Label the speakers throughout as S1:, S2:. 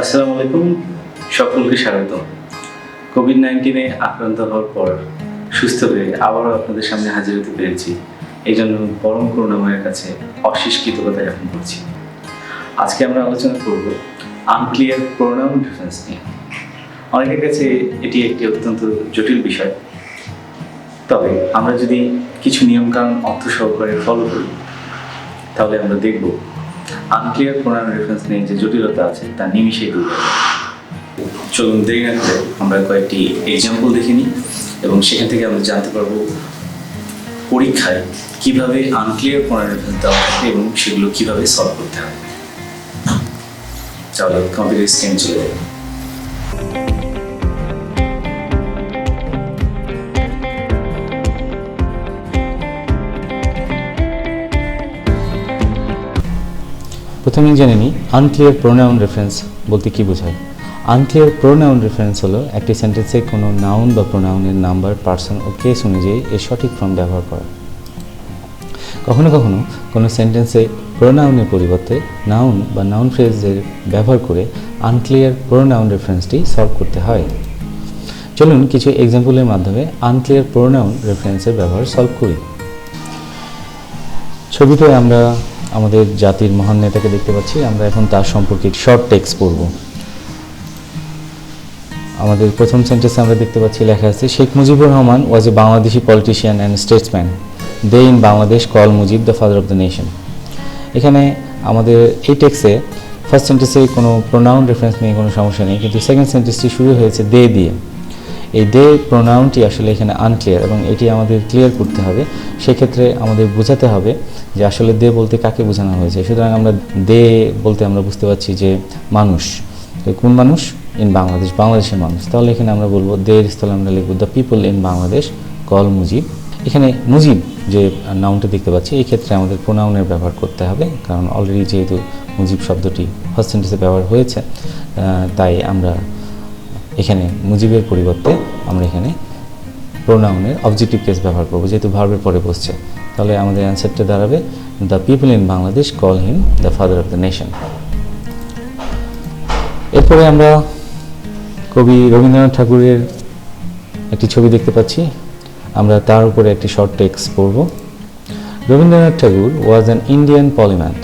S1: আসসালামু আলাইকুম, সকলকে স্বাগত। কোভিড-19 আক্রান্ত হওয়ার পর সুস্থ হয়ে আবারও আপনাদের সামনে হাজির হতে পেরেছি। এই জন্য পরম করুণাময়ের কাছে অশেষ কৃতজ্ঞতা জ্ঞাপন করছি। আজকে আমরা আলোচনা করব আনক্লিয়ার প্রোনাউন ডিফারেন্স নিয়ে। অনেকের কাছে এটি একটি অত্যন্ত জটিল বিষয়, তবে আমরা যদি কিছু নিয়মকানুন অর্থ সহকারে ফলো করি তাহলে আমরা দেখব আনক্লিয়ার প্রোনাউন রেফারেন্স নিয়ে যে জটিলতা আছে তা নিমিশেই দূর হবে। চলুন দেরি না করে আমরা কয়েকটি এক্সাম্পল দেখে নিই এবং সেখান থেকে আমরা জানতে পারবো পরীক্ষায় কিভাবে আনক্লিয়ার প্রোনাউন রেফারেন্স দেওয়া থাকে এবং সেগুলো কিভাবে সলভ করতে হয়। চলো কম্পিউটার স্ক্রিনে চলে যাই।
S2: প্রথমেই জেনে নিই আনক্লিয়ার প্রোনাউন রেফারেন্স বলতে কী বোঝায়। আনক্লিয়ার প্রোনাউন রেফারেন্স হলো একটি সেন্টেন্সে কোনো নাউন বা প্রোনাউনের নাম্বার, পার্সন ও কেস অনুযায়ী এর সঠিক ফর্ম ব্যবহার করা। কখনো কখনো কোনো সেন্টেন্সে প্রোনাউনের পরিবর্তে নাউন বা নাউন ফ্রেজের ব্যবহার করে আনক্লিয়ার প্রোনাউন রেফারেন্সটি সলভ করতে হয়। চলুন কিছু এক্সাম্পলের মাধ্যমে আনক্লিয়ার প্রোনাউন রেফারেন্সের ব্যবহার সলভ করি। ছবিতে আমরা আমাদের জাতির মহান নেতাকে দেখতে পাচ্ছি। আমরা এখন তার সম্পর্কে শর্ট টেক্সট পড়ব। আমাদের প্রথম সেন্টেন্সে আমরা দেখতে পাচ্ছি লেখা আছে, Sheikh Mujibur Rahman was a Bangladeshi politician and statesman. They in Bangladesh call Mujib the father of the nation. এখানে আমাদের এই টেক্সে ফার্স্ট সেন্টেন্সে কোনো প্রোনাউন রেফারেন্স নিয়ে কোনো সমস্যা নেই, কিন্তু সেকেন্ড সেন্টেন্সটি শুরু হয়েছে দে দিয়ে। এই দে প্রোনাউনটি আসলে এখানে আনক্লিয়ার এবং এটি আমাদের ক্লিয়ার করতে হবে। সেক্ষেত্রে আমাদের বোঝাতে হবে যে আসলে দে বলতে কাকে বোঝানো হয়েছে। সুতরাং আমরা দে বলতে আমরা বুঝতে পারছি যে মানুষ। কোন মানুষ? ইন বাংলাদেশ, বাংলাদেশের মানুষ। তাহলে এখানে আমরা বলবো দের স্থলে আমরা লিখব the people in Bangladesh call Mujib. এখানে মুজিব যে নাউনটা দেখতে পাচ্ছি, এই ক্ষেত্রে আমাদের প্রোনাউনের ব্যবহার করতে হবে, কারণ অলরেডি যেহেতু মুজিব শব্দটি ফার্স্ট সেন্টেন্সে ব্যবহার হয়েছে, তাই আমরা এখানে মুজিবের পরিবর্তে আমরা এখানে প্রোনাউনের অবজেক্টিভ কেস ব্যবহার করব, যেহেতু ভার্বের পরে বসছে। তাহলে আমাদের অ্যান্সারটা দাঁড়াবে the people in Bangladesh call him the father of the nation. এরপরে আমরা কবি রবীন্দ্রনাথ ঠাকুরের একটি ছবি দেখতে পাচ্ছি। আমরা তার উপরে একটি শর্ট টেক্সট পড়ব। Rabindranath Tagore was an Indian polymath,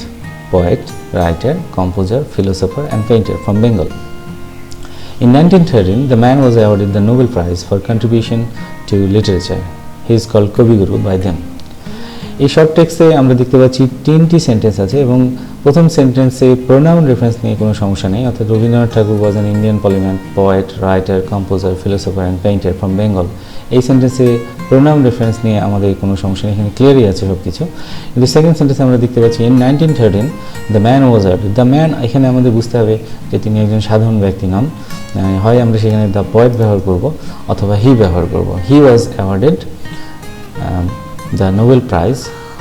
S2: poet, writer, composer, philosopher and painter from Bengal. In 1913, the man was awarded the Nobel Prize for contribution to literature. He is called Kavi Guru by them. এই short টেক্সটে আমরা দেখতে পাচ্ছি তিনটি sentence আছে এবং প্রথম সেন্টেন্সে প্রোনাউন রেফারেন্স নিয়ে কোনো সমস্যা নেই, অর্থাৎ Rabindranath Tagore was an Indian polymath, poet, writer, composer, philosopher and painter from Bengal. এই সেন্টেন্সে প্রোনাউন রেফারেন্স নিয়ে আমাদের কোনো সমস্যা নেই, এখানে ক্লিয়ারই আছে সব কিছু। কিন্তু সেকেন্ড সেন্টেন্সে আমরা দেখতে পাচ্ছি in 1913 the man was awarded. The man এখানে আমাদের বুঝতে হবে যে তিনি একজন সাধারণ ব্যক্তি নন, হয় আমরা সেখানে দ্য পোয়েট ব্যবহার করব অথবা হি ব্যবহার করব। He was awarded the Nobel prize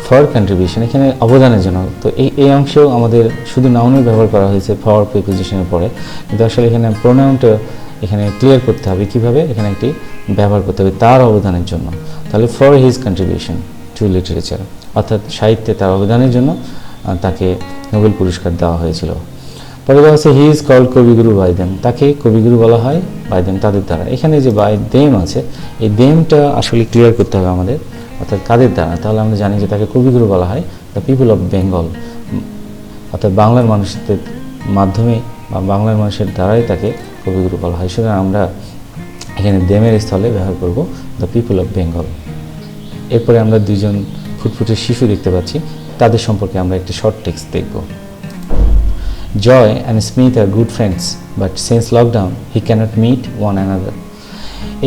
S2: for contribution, এখানে অবদানের জন্য। তো এই অংশেও আমাদের শুধু নাউনের ব্যবহার করা হয়েছে ফর প্রিপোজিশনের পরে, কিন্তু আসলে এখানে প্রোনাউনটা এখানে ক্লিয়ার করতে হবে কিভাবে। এখানে একটি ব্যবহার করতে হবে তার অবদানের জন্য। তাহলে for his contribution to literature, অর্থাৎ সাহিত্যে তার অবদানের জন্য তাকে নোবেল পুরস্কার দেওয়া হয়েছিল। পরে দেওয়া হচ্ছে হি ইজ কল্ড কবিগুরু বাই দেম, তাকে কবিগুরু বলা হয় বাই দেম, তাদের দ্বারা। এখানে যে বাই দেম আছে, এই দেমটা আসলে ক্লিয়ার করতে হবে আমাদের, অর্থাৎ কাদের দ্বারা। তাহলে আমরা জানি যে তাকে কবিগুরু বলা হয় দ্য পিপল অফ বেঙ্গল, অর্থাৎ বাংলার মানুষদের মাধ্যমে বা বাংলার মানুষের দ্বারাই তাকে কবিগুরু বলা হয়। সুতরাং আমরা এখানে দেমের স্থলে ব্যবহার করব দ্য পিপল অফ বেঙ্গল। এরপরে আমরা দুইজন ফুটফুটে শিশু দেখতে পাচ্ছি, তাদের সম্পর্কে আমরা একটি শর্ট টেক্সট দেখব। Joy and Smith are good friends but since lockdown he cannot meet one another.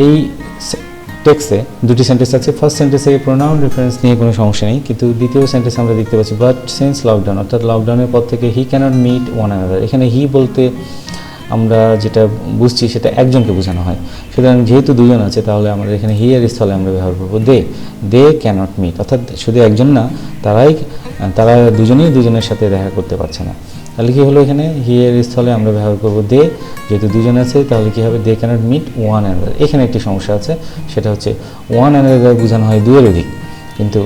S2: এই টেক্সটে দুটি সেন্টেন্স আছে। ফার্স্ট সেন্টেন্সে প্রোনাউন রেফারেন্স নিয়ে কোনো সমস্যা নেই, কিন্তু দ্বিতীয় সেন্টেন্সে আমরা দেখতে পাচ্ছি বাট সিন্স লকডাউন, অর্থাৎ লকডাউনের পর থেকে হি ক্যানট মিট ওয়ান অ্যানাদার। এখানে হি বলতে আমরা যেটা বুঝছি সেটা একজনকে বোঝানো হয়। সুতরাং যেহেতু দুজন আছে, তাহলে আমাদের এখানে হি এর স্থলে আমরা ব্যবহার করবো দে ক্যানট মিট, অর্থাৎ শুধু একজন না, তারা দুজনেই দুজনের সাথে দেখা করতে পারছে না। তাহলে কী হলো, এখানে হি এর স্থলে আমরা ব্যবহার করবো দে। যেহেতু দুজন আছে, তাহলে কী হবে, they can't meet one another. এখানে একটি সমস্যা আছে, সেটা হচ্ছে ওয়ান অ্যানাদার বোঝানো হয় দুয়ের অধিক, কিন্তু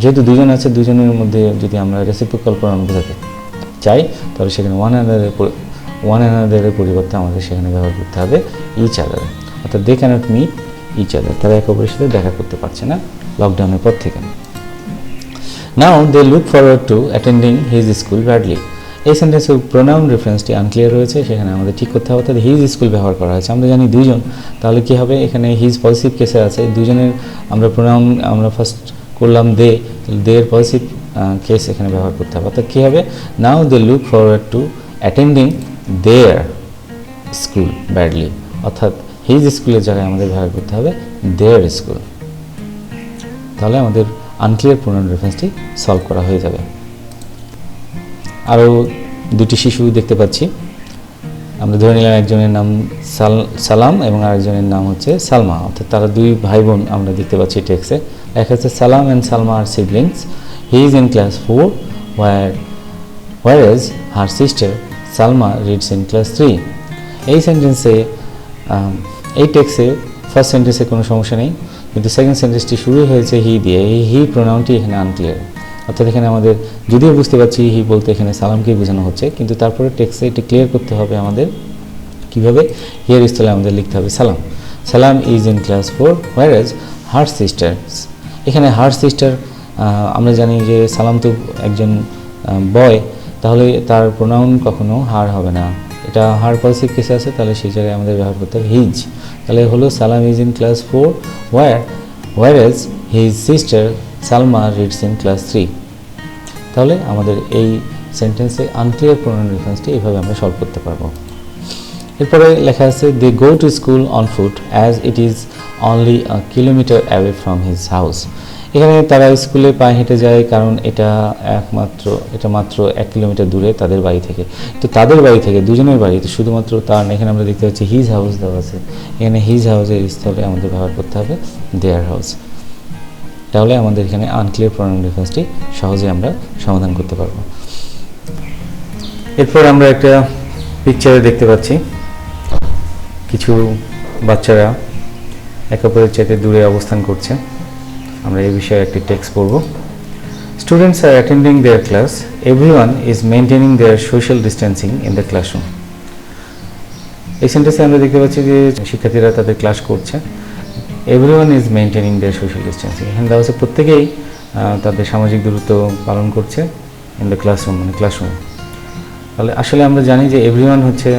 S2: যেহেতু দুজন আছে, দুজনের মধ্যে যদি আমরা রেসিপ্রোকাল প্রোনাউন বোঝাতে চাই, তাহলে সেখানে ওয়ান অ্যানাদারের ওয়ান অ্যানাদারের পরিবর্তে আমাদের সেখানে ব্যবহার করতে হবে ইচ আদার, অর্থাৎ they can't meet each other, তারা একে অপরের সাথে দেখা করতে পারছে না লকডাউনের পর থেকে। Now they look forward to attending his school badly. এই সেন্টেন্সের প্রোনাউন রেফারেন্সটি আনক্লিয়ার রয়েছে, সেখানে আমাদের ঠিক করতে হবে, অর্থাৎ হিজ স্কুল ব্যবহার করা হয়েছে। আমরা জানি দুইজন, তাহলে কী হবে, এখানে হিজ পজিটিভ কেসে আছে, দুজনের আমরা প্রোনাউন আমরা ফার্স্ট করলাম দে, দের পজিটিভ কেস এখানে ব্যবহার করতে হবে, অর্থাৎ কী হবে, now they look forward to attending their school badly, অর্থাৎ হিজ স্কুলের জায়গায় আমাদের ব্যবহার করতে হবে দেয়ার স্কুল। তাহলে আমাদের আনক্লিয়ার প্রোনাউন রেফারেন্সটি সলভ করা হয়ে যাবে। আরও দুটি শিশু দেখতে পাচ্ছি, আমরা ধরে নিলাম একজনের নাম সালাম এবং আরেকজনের নাম হচ্ছে সালমা, অর্থাৎ তারা দুই ভাই বোন আমরা দেখতে পাচ্ছি টেক্সে লেখা আছে Salam and Salma are siblings, he is in class 4 whereas her sister Salma reads in class 3। এই সেন্টেন্সে এই টেক্সে ফার্স্ট সেন্টেন্সে কোনো সমস্যা নেই, কিন্তু সেকেন্ড সেন্টেন্সটি শুরু হয়েছে হি দিয়ে, এই হি প্রোনাউনটি এখানে আনক্লিয়ার, অর্থাৎ এখানে আমাদের যদিও বুঝতে পারছি হি বলতে এখানে সালামকেই বোঝানো হচ্ছে, কিন্তু তারপরে টেক্সে এটি ক্লিয়ার করতে হবে আমাদের কীভাবে, হিয়ার স্থলে আমাদের লিখতে হবে সালাম, সালাম is in class 4 whereas her sisters. এখানে হার সিস্টার আমরা জানি যে সালাম তো একজন বয়, তাহলে তার প্রোনাউন কখনো হার হবে না, এটা হার পজিটিভ কেসে আছে, তাহলে সেই জায়গায় আমাদের ব্যবহার করতে হবে হিজ। তাহলে হলো সালাম is in class 4 whereas his sister Salma reads in class 3। তাহলে আমাদের এই সেন্টেন্সে আনক্লিয়ার প্রোনাউন রেফারেন্সটি এইভাবে আমরা সলভ করতে পারবো। এরপরে লেখা আছে they go to school on foot as it is only a kilometre away from his house. এখানে তারা স্কুলে পায়ে হেঁটে যায়, কারণ এটা মাত্র 1 কিলোমিটার দূরে তাদের বাড়ি থেকে। তো তাদের বাড়ি থেকে দুজনের বাড়ি, তো শুধুমাত্র তার এখানে আমরা দেখতে পাচ্ছি হিজ হাউস দেওয়া আছে, এখানে হিজ হাউসের স্থলে আমাদের ব্যবহার করতে হবে দেয়ার হাউস। তাহলে আমাদের এখানে আনক্লিয়ার প্রোনাউন রেফারেন্সটি সহজে আমরা সমাধান করতে পারবো। এরপর আমরা একটা পিকচারে দেখতে পাচ্ছি কিছু বাচ্চারা একে অপরের চাইতে দূরে অবস্থান করছে। আমরা এই বিষয়ে একটি টেক্সট পড়ব। Students are attending their class, everyone is maintaining their social distancing in the classroom. এই সেন্টেন্সে আমরা দেখতে পাচ্ছি যে শিক্ষার্থীরা তাদের ক্লাস করছে, everyone is maintaining their social distancing, এখানে দেওয়া হচ্ছে প্রত্যেকেই তাদের সামাজিক দূরত্ব পালন করছে ইন দ্য ক্লাসরুম, মানে ক্লাসরুমে। তাহলে আসলে আমরা জানি যে এভরিওয়ান হচ্ছে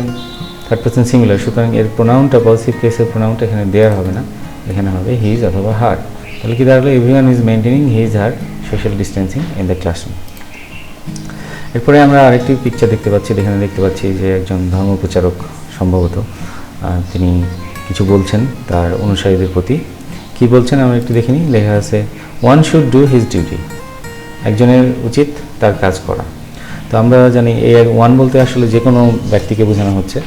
S2: থার্ড পারসন সিঙ্গুলার, সুতরাং এর প্রোনাউনটা পজিটিভ কেসের প্রোনাউনটা এখানে দেয়ার হবে না, এখানে হবে হিজ অথবা হার। তাহলে কি দাঁড়ালো, everyone is maintaining his her social distancing in the classroom. এরপরে আমরা আরেকটি পিকচার দেখতে পাচ্ছি, এখানে দেখতে পাচ্ছি যে একজন ধর্মপ্রচারক সম্ভবত তিনি কিছু বলছেন তার অনুসারীদের প্রতি। কি বলছেন আমরা একটু দেখে নিই। লেখা আছে one should do his duty, একজনের উচিত তার কাজ করা। তো আমরা জানি এই ওয়ান বলতে আসলে যে কোনো ব্যক্তিকে বোঝানো হচ্ছে,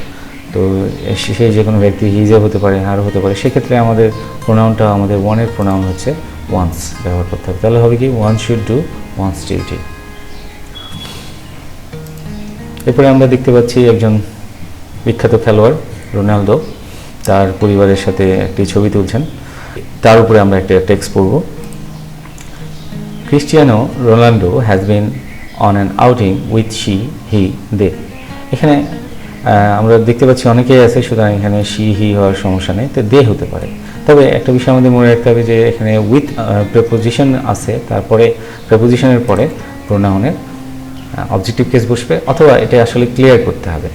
S2: তো সেই যে কোনো ব্যক্তি হিজও হতে পারে হারও হতে পারে, সেক্ষেত্রে আমাদের প্রোনাউনটা আমাদের ওয়ানের প্রোনাউন হচ্ছে ওয়ান্স ব্যবহার করতে হবে। তাহলে হবে কি one should do one's duty. এরপরে আমরা দেখতে পাচ্ছি একজন বিখ্যাত খেলোয়াড় রোনালদো তার পরিবারের সাথে একটি ছবি তুলছেন, তার উপরে আমরা একটা টেক্সট পড়ব। Cristiano Ronaldo has been on an outing with she he they. এখানে আমরা দেখতে পাচ্ছি অনেকেই আছে, সুতরাং এখানে শি হি হওয়ার সমস্যা নেই, তো দে হতে পারে। তবে একটা বিষয় আমাদের মনে রাখতে হবে যে এখানে উইথ প্রেপোজিশন আছে, তারপরে প্রেপোজিশনের পরে প্রোনাউনের অবজেক্টিভ কেস বসবে, অথবা এটা আসলে ক্লিয়ার করতে হবে।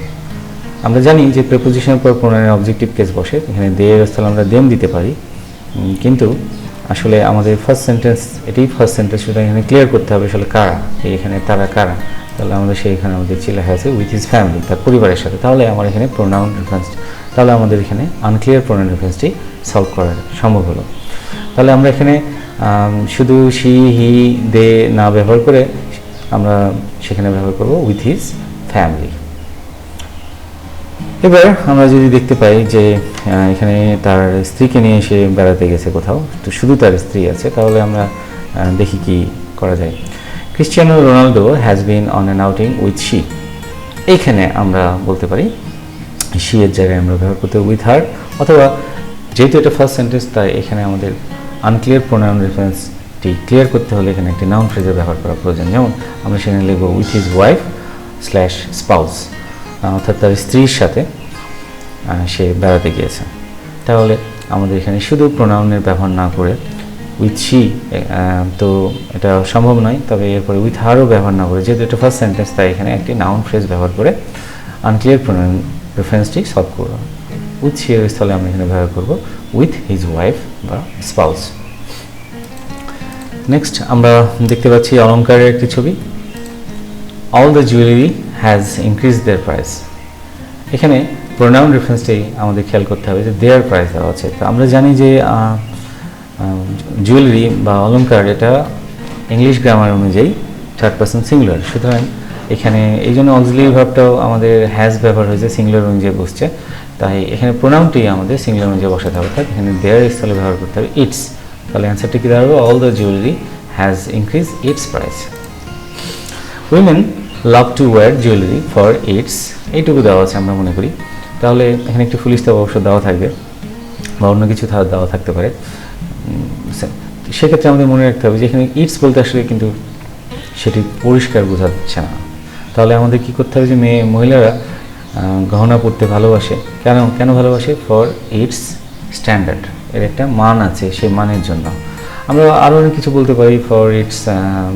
S2: আমরা জানি যে প্রেপোজিশনের পর প্রোনাউনের অবজেক্টিভ কেস বসে, এখানে দে এর স্থলে আমরা দেম দিতে পারি, কিন্তু আসলে আমাদের ফার্স্ট সেন্টেন্স এটাই ফার্স্ট সেন্টেন্স, সুতরাং এখানে ক্লিয়ার করতে হবে আসলে কারা, এখানে তারা কারা। তাহলে আমাদের সেইখানে আমাদের লেখা আছে উইথ হিজ ফ্যামিলি, তার পরিবারের সাথে। তাহলে আমার এখানে প্রোনাউন রেফারেন্স, তাহলে আমাদের এখানে আনক্লিয়ার প্রোনাউন রেফারেন্সটি সলভ করা সম্ভব হলো। তাহলে আমরা এখানে শুধু শি হি দে না ব্যবহার করে আমরা সেখানে ব্যবহার করব উইথ হিজ ফ্যামিলি। এবার আমরা যদি দেখতে পাই যে এখানে তার স্ত্রীকে নিয়ে এসে বেড়াতে গেছে কোথাও, তো শুধু তার স্ত্রী আছে, তাহলে আমরা দেখি কি করা যায়। Cristiano Ronaldo has been on an outing with she, এইখানে আমরা বলতে পারি শি এর জায়গায় আমরা ব্যবহার করতে উইথ হার, অথবা যেহেতু এটা ফার্স্ট সেন্টেন্স তাই এখানে আমাদের আনক্লিয়ার প্রোনাউন রেফারেন্সটি ক্লিয়ার করতে হলে এখানে একটি নাউন ফ্রেজের ব্যবহার করা প্রয়োজন। যেমন আমরা সেখানে লিখব with his wife slash spouse, অর্থাৎ তার স্ত্রীর সাথে সে বেড়াতে গিয়েছে। তাহলে আমাদের এখানে শুধু প্রোনাউনের ব্যবহার না করে উইথ শি, তো এটা সম্ভব নয়, তবে এরপরে উইথ হারও ব্যবহার না করে, যেহেতু এটা ফার্স্ট সেন্টেন্স, তাই এখানে একটি নাউন ফ্রেজ ব্যবহার করে আনক্লিয়ার প্রোনাউন রেফারেন্সটি সলভ করব। উইথ শি এর স্থলে আমরা এখানে ব্যবহার করব উইথ হিজ ওয়াইফ বা স্পাউস। নেক্সট আমরা দেখতে পাচ্ছি অলংকারের একটি ছবি। All the jewellery has increase their price. এখানে প্রোনাউন রেফারেন্সটি আমাদের খেয়াল করতে হবে যে দেয়ার প্রাইস দেওয়া আছে। তো আমরা জানি যে জুয়েলারি বা অলংকার এটা ইংলিশ গ্রামার অনুযায়ী থার্ড পারসন সিঙ্গুলার, সুতরাং এখানে এই জন্য অক্সিলিয়ারি ভার্বটাও আমাদের হ্যাজ ব্যবহার হয়েছে, সিঙ্গুলার অনুযায়ী বসছে, তাই এখানে প্রোনাউনটি আমাদের সিঙ্গুলার অনুযায়ী বসাতে হবে, অর্থাৎ এখানে দেয়ার স্থলে ব্যবহার করতে হবে ইটস। তাহলে অ্যান্সারটি কী দাঁড়াবে? All the jewellery has increase it's price. Women love to wire jewellery for its, এইটুকু দেওয়া আছে আমরা মনে করি। তাহলে এখানে একটি ফুল স্টপ অবশ্য দেওয়া থাকবে বা অন্য কিছু দেওয়া থাকতে পারে। সেক্ষেত্রে আমাদের মনে রাখতে হবে যে এখানে ইটস বলতে আসলে কিন্তু সেটি পরিষ্কার বোঝা যাচ্ছে না। তাহলে আমাদের কী করতে হবে যে মহিলারা গহনা পরতে ভালোবাসে, কেন ভালোবাসে? ফর ইটস স্ট্যান্ডার্ড, এর একটা মান আছে, সেই মানের জন্য। আমরা আরও অনেক কিছু বলতে পারি, ফর ইটস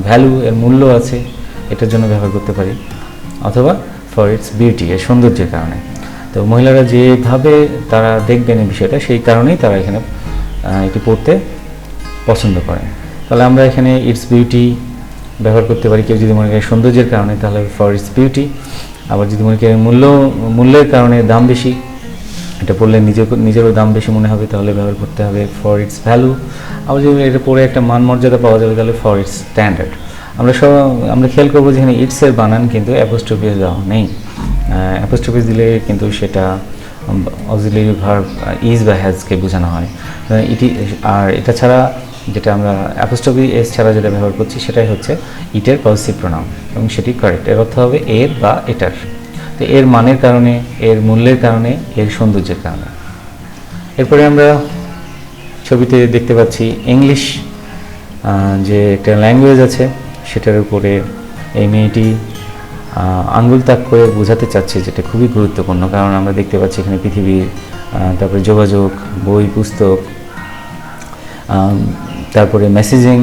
S2: ভ্যালু, এর মূল্য আছে, এটার জন্য ব্যবহার করতে পারি, অথবা ফর ইটস বিউটি, এর সৌন্দর্যের কারণে। তো মহিলারা যেভাবে তারা দেখবেন এই বিষয়টা, সেই কারণেই তারা এখানে এটি পড়তে পছন্দ করেন। তাহলে আমরা এখানে ইটস বিউটি ব্যবহার করতে পারি। কেউ যদি মনে করে সৌন্দর্যের কারণে, তাহলে ফর ইটস বিউটি। আবার যদি মনে করেন মূল্যের কারণে, দাম বেশি, এটা পড়লে নিজেরও দাম বেশি মনে হবে, তাহলে ব্যবহার করতে হবে ফর ইটস ভ্যালু। আবার যদি এটা পড়ে একটা মান মর্যাদা পাওয়া যাবে, তাহলে ফর ইটস স্ট্যান্ডার্ড। আমরা খেয়াল করবো যে এখানে ইটসের বানান কিন্তু অ্যাপোস্ট্রফি দেওয়া নেই। অ্যাপোস্ট্রফি দিলে কিন্তু সেটা অক্সিলিয়ারি ভার্ব ইজ বা হ্যাজকে বোঝানো হয়। আর এটা ছাড়া যেটা আমরা অ্যাপোস্ট্রফি এস ছাড়া যেটা ব্যবহার করছি, সেটাই হচ্ছে ইটের পজিটিভ প্রোনাউন, এবং সেটি কারেক্ট। এর অর্থ হবে এর বা এটার। তো এর মানের কারণে, এর মূল্যের কারণে, এর সৌন্দর্যের কারণে। এরপরে আমরা ছবিতে দেখতে পাচ্ছি ইংলিশ যে একটা ল্যাঙ্গুয়েজ আছে, সেটার উপরে এই মেয়েটি আঙ্গুল তাক করে বোঝাতে চাচ্ছে, যেটা খুবই গুরুত্বপূর্ণ। কারণ আমরা দেখতে পাচ্ছি এখানে পৃথিবীর, তারপরে যোগাযোগ, বই, পুস্তক, তারপরে মেসেজিং,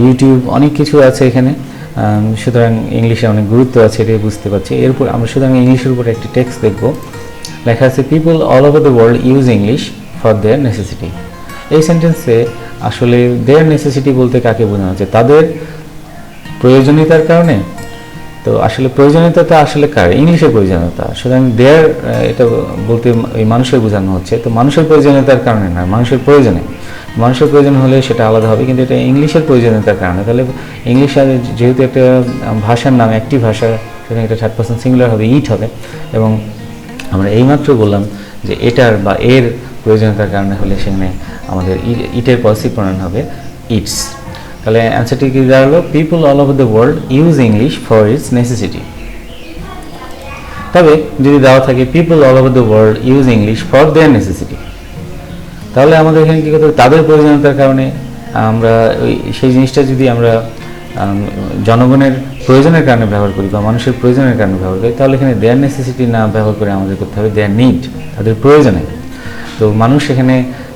S2: ইউটিউব, অনেক কিছু আছে এখানে। সুতরাং ইংলিশে অনেক গুরুত্ব আছে, এটাই বুঝতে পারছি। এরপর আমরা সুতরাং ইংলিশের উপরে একটি টেক্সট দেখব। লেখা আছে people all over the world use English for their necessity. এই সেন্টেন্সে আসলে দেয়ার নেসেসিটি বলতে কাকে বোঝানো হচ্ছে? তাদের প্রয়োজনীয়তার কারণে। তো আসলে প্রয়োজনীয়তা আসলে কার? ইংলিশের প্রয়োজনীয়তা। সুতরাং দেয়ার এটা বলতে ওই মানুষের বোঝানো হচ্ছে। তো মানুষের প্রয়োজনীয়তার কারণে না, মানুষের প্রয়োজনে। মানুষের প্রয়োজন হলে সেটা আলাদা হবে, কিন্তু এটা ইংলিশের প্রয়োজনীয়তার কারণে। তাহলে ইংলিশ যেহেতু একটা ভাষার নাম, একটি ভাষা, সেখানে এটা থার্ড পারসন সিঙ্গুলার হবে, ইট হবে। এবং আমরা এইমাত্র বললাম যে এটার বা এর প্রয়োজনীয়তার কারণে হলে সেখানে আমাদের ইটের পজিটিভ প্রোনাউন হবে ইটস। তাহলে অ্যান্সারটি কি দাঁড়ালো? People all over the world use English for its necessity. তবে যদি দেওয়া থাকে people all over the world use English for their necessity, তাহলে আমাদের এখানে কী করতে হবে? তাদের প্রয়োজনীয়তার কারণে আমরা সেই জিনিসটা যদি আমরা জনগণের প্রয়োজনের কারণে ব্যবহার করি বা মানুষের প্রয়োজনের কারণে ব্যবহার করি, তাহলে এখানে দেয়ার নেসেসিটি না ব্যবহার করে আমাদের করতে হবে দেয়ার নিড, তাদের প্রয়োজনে। তো মানুষ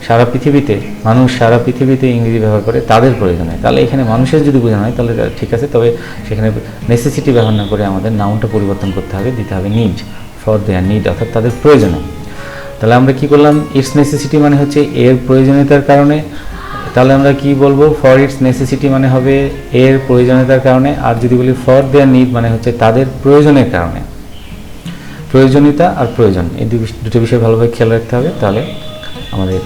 S2: সারা পৃথিবীতে ইংরেজি ব্যবহার করে তাদের প্রয়োজনে। তাহলে এখানে মানুষের যদি বোঝানো হয় তাহলে ঠিক আছে, তবে সেখানে নেসেসিটি ব্যবহার না করে আমাদের নাউনটা পরিবর্তন করতে হবে, দিতে হবে নিড, ফর দেয়ার নিড, অর্থাৎ তাদের প্রয়োজনে। তাহলে আমরা কি করলাম? ইটস নেসেসিটি মানে হচ্ছে এর প্রয়োজনীয়তার কারণে। তাহলে আমরা কি বলবো? ফর ইটস নেসেসিটি মানে হবে এর প্রয়োজনীয়তার কারণে। আর যদি বলি ফর দেয়ার নিড মানে হচ্ছে তাদের প্রয়োজনের কারণে। প্রয়োজনীয়তা আর প্রয়োজন, এই দুটো বিষয় ভালোভাবে খেয়াল রাখতে হবে, তাহলে আমাদের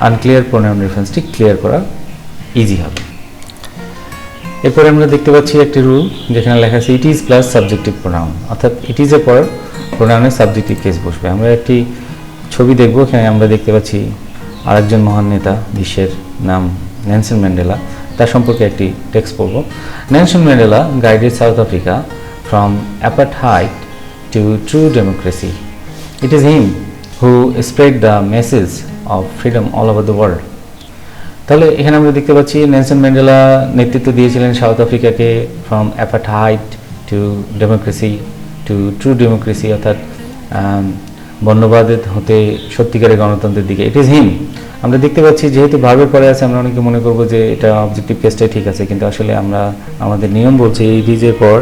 S2: আনক্লিয়ার প্রোনাউন রেফারেন্সটি ক্লিয়ার করা ইজি হবে। এরপরে আমরা দেখতে পাচ্ছি একটি রুল, যেখানে লেখা আছে it is plus subjective pronoun, অর্থাৎ ইট ইজ এর পর প্রোনাউনের সাবজেক্টিভ কেস বসবে। আমরা একটি ছবি দেখব, এখানে আমরা দেখতে পাচ্ছি আরেকজন মহান নেতা, বিশ্বের নাম নেলসন ম্যান্ডেলা, তার সম্পর্কে একটি টেক্সট পড়ব। Nelson Mandela guided South Africa from apartheid to true democracy. It is him who spread the message of freedom all over the world. তাহলে এখানে আমরা দেখতে পাচ্ছি নেলসন ম্যান্ডেলা নেতৃত্ব দিয়েছিলেন সাউথ আফ্রিকাকে from apartheid to democracy, to true democracy, অর্থাৎ বর্ণবাদের হতে সত্যিকারের গণতন্ত্রের দিকে। It is him. আমরা দেখতে পাচ্ছি যেহেতু ভার্বের পরে আছে, আমরা অনেকে মনে করব যে এটা অবজেক্টিভ কেসটাই ঠিক আছে, কিন্তু আসলে আমরা আমাদের নিয়ম বলছে এই ডিজের পর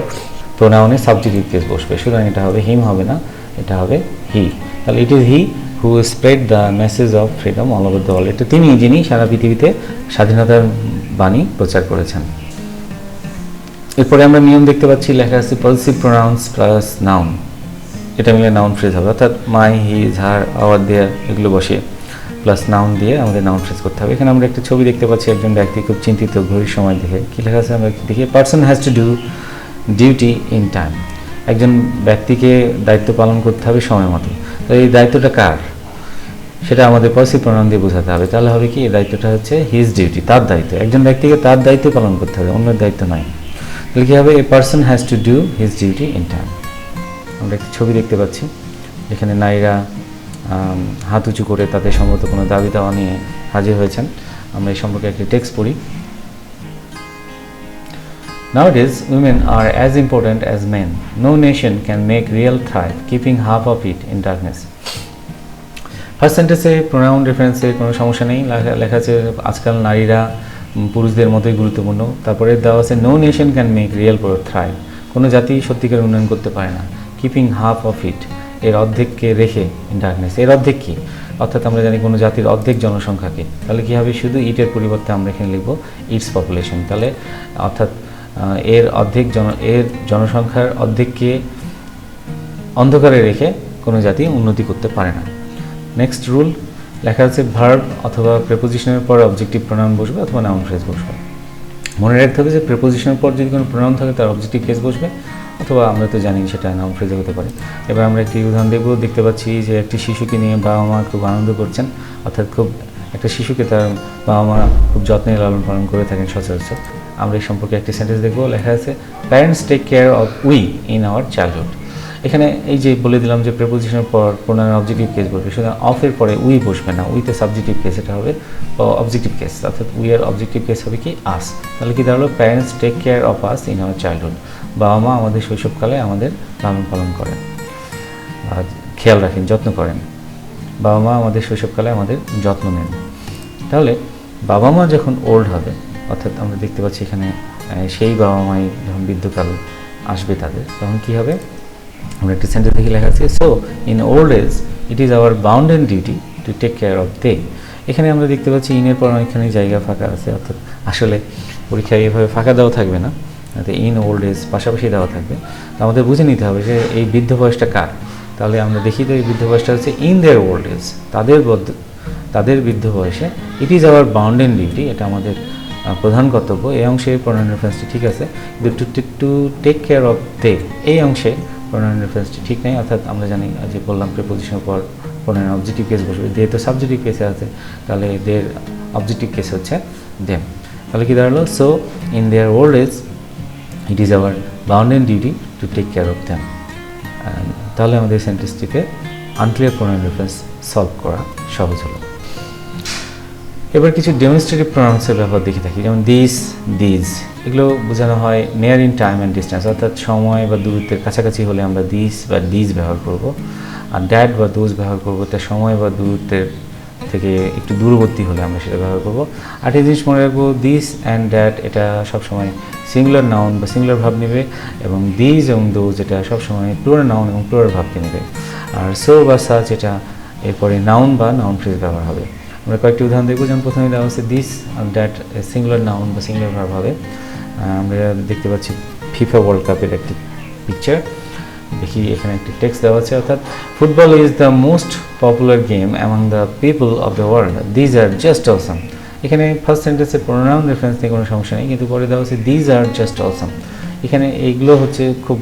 S2: প্রোনাউনে সাবজেক্টিভ কেস বসবে, সুতরাং এটা হবে হিম হবে না, এটা হবে হি। তাহলে it is he who spread the message of freedom all over the world. এটা তিনি যিনি সারা পৃথিবীতে স্বাধীনতার বাণী প্রচার করেছেন। এরপরে আমরা নিয়ম দেখতে পাচ্ছি, লেখা আছে পজিটিভ প্রোনাউন্স প্লাস নাউন, এটা মিলে নাউন ফ্রেজ হবে, অর্থাৎ মাই, হিজ, হার, আওয়ার, দেয়ার এগুলো বসে প্লাস নাউন দিয়ে আমাদের নাউন ফ্রেজ করতে হবে। এখানে আমরা একটা ছবি দেখতে পাচ্ছি, একজন ব্যক্তি খুব চিন্তিত ঘড়ির সময় দেখে। কী লেখা আছে আমরা দেখি, person has to do duty in time. একজন ব্যক্তিকে দায়িত্ব পালন করতে হবে সময় মতো। তো এই দায়িত্বটা কার, সেটা আমাদের পজিটিভ প্রোনাউন দিয়ে বোঝাতে হবে। তাহলে হবে কি, এই দায়িত্বটা হচ্ছে হিজ ডিউটি, তার দায়িত্ব। একজন ব্যক্তিকে তার দায়িত্ব পালন করতে হবে, অন্যের দায়িত্ব নয়। তাহলে কী হবে, a person has to do his duty in time. আমরা একটি ছবি দেখতে পাচ্ছি, এখানে নারীরা হাত উঁচু করে তাদের সম্ভবত কোনো দাবি দাওয়া নিয়ে হাজির হয়েছেন। আমরা এই সম্পর্কে একটি টেক্সট পড়ি। Nowadays, women are as important as men. No nation can make real thrive, keeping half of it in darkness. First সেন্টেন্সে প্রোনাউন রেফারেন্সে কোনো সমস্যা নেই, লেখা আছে আজকাল নারীরা পুরুষদের মতোই গুরুত্বপূর্ণ। তারপরে দেওয়া আছে no nation can make real thrive, কোনো জাতি সত্যিকার উন্নয়ন করতে পারে না। কিপিং হাফ অফ ইট, এর অর্ধেককে রেখে ইন ডার্কনেস। এর অর্ধেক কী, অর্থাৎ আমরা জানি কোনো জাতির অর্ধেক জনসংখ্যাকে, তাহলে কী হবে, শুধু ইটের পরিবর্তে আমরা এখানে লিখব ইটস পপুলেশন। তাহলে অর্থাৎ এর জনসংখ্যার অর্ধেককে অন্ধকারে রেখে কোনো জাতি উন্নতি করতে পারে না। নেক্সট রুল, লেখা আছে ভার্ব অথবা প্রেপোজিশনের পর অবজেক্টিভ প্রোনাউন বসবে অথবা নাউন ফ্রেজ বসবে। মনে রাখতে হবে যে প্রেপোজিশনের পর যদি কোনো প্রোনাউন থাকে তার অবজেক্টিভ কেস বসবে, অথবা আমরা তো জানি সেটা নাউন ফ্রেজে হতে পারে। এবার আমরা একটি উদাহরণ দেখব। দেখতে পাচ্ছি যে একটি শিশুকে নিয়ে বাবা মা খুব আনন্দ করছেন, অর্থাৎ একটা শিশুকে তার বাবা মা খুব যত্নে লালন পালন করে থাকেন সচরাচর। আমরা এই সম্পর্কে একটি সেন্টেন্স দেখব, লেখা আছে parents take care of we in our childhood. এখানে এই যে বলে দিলাম যে প্রেপোজিশনের পর প্রোনাউন অবজেক্টিভ কেস বসবে, সুতরাং অফের পরে উই বসবে না, উইতে সাবজেক্টিভ কেস, এটা হবে অবজেক্টিভ কেস, অর্থাৎ উই এর অবজেক্টিভ কেস হবে কি আস। তাহলে কি দাঁড়ালো, parents take care of us in our childhood. বাবা মা আমাদের শৈশবকালে আমাদের লালন পালন করেন, খেয়াল রাখেন, যত্ন করেন। বাবা মা আমাদের শৈশবকালে আমাদের যত্ন নেন। তাহলে বাবা মা যখন ওল্ড হবে, অর্থাৎ আমরা দেখতে পাচ্ছি এখানে সেই বাবা মাই যখন বৃদ্ধকাল আসবে তাদের, তখন কী হবে, আমরা একটি সেন্টেন্স দেখে লেখা আছে so in old age it is our bound and duty to take care of they. এখানে আমরা দেখতে পাচ্ছি ইনের পর অনেকখানি জায়গা ফাঁকা আছে, অর্থাৎ আসলে পরীক্ষায় এভাবে ফাঁকা দেওয়া থাকবে না, ইন ওল্ড এজ পাশাপাশি দেওয়া থাকবে। তো আমাদের বুঝে নিতে হবে যে এই বৃদ্ধ বয়সটা কার। তাহলে আমরা দেখি তো এই বৃদ্ধ বয়সটা হচ্ছে ইন দেয়ার ওল্ড এজ, তাদের বৃদ্ধ বয়সে। ইট is our bound and duty, এটা আমাদের প্রধান কর্তব্য। এই অংশে প্রোনাউন রেফারেন্সটি ঠিক আছে, কিন্তু টু টেক কেয়ার অফ দে এই অংশে প্রোনাউন রেফারেন্সটি ঠিক নেই। অর্থাৎ আমরা জানি যে বললাম প্রিপোজিশনের পর প্রোনাউন অবজেক্টিভ কেস বসবে, দে তো সাবজেক্টিভ কেসে আছে, তাহলে দের অবজেক্টিভ কেস হচ্ছে দেম। তাহলে কি দাঁড়ালো, so in their old age it is our bound and duty to take care of them. তাহলে আমাদের সেন্টেন্সটিতে আনক্লিয়ার প্রোনাউন রেফারেন্স সলভ করা সহজ হলো। এবার কিছু ডেমনস্ট্রেটিভ প্রোনাউন্সের ব্যবহার দেখে থাকি, যেমন দিস, দিজ, এগুলো বোঝানো হয় near in time and distance, অর্থাৎ সময় বা দূরত্বের কাছাকাছি হলে আমরা দিস বা দিজ ব্যবহার করব। আর দ্যাট বা দোজ ব্যবহার করবো তা সময় বা দূরত্বের থেকে একটু দূরবর্তী হলে আমরা সেটা ব্যবহার করবো। আর এই জিনিস মনে রাখবো, দিস অ্যান্ড দ্যাট এটা সবসময় সিঙ্গুলার নাউন বা সিঙ্গুলার ভাব নেবে, এবং দিজ এবং দোজ এটা সবসময় প্লুরাল নাউন এবং প্লুরাল ভাবকে নেবে। আর সো বা সাচ এটা এরপরে নাউন বা নাউন ফ্রেজ ব্যবহার হবে। আমরা কয়েকটি উদাহরণ দেখব, যেমন প্রথমে দেওয়া হচ্ছে দিস আর দ্যাট সিঙ্গুলার নাউন বা সিঙ্গুলার ভার্ব হবে। আমরা দেখতে পাচ্ছি ফিফা ওয়ার্ল্ড কাপের একটি পিকচার, দেখি এখানে একটি টেক্সট দেওয়া আছে, অর্থাৎ football is the most popular game among the people of the world, these are just awesome. এখানে ফার্স্ট সেন্টেন্সে প্রোনাউন রেফারেন্স নিয়ে কোনো সমস্যা নেই, কিন্তু পরে দেওয়া হচ্ছে দিজ আর জাস্ট অসাম। এখানে এইগুলো হচ্ছে খুব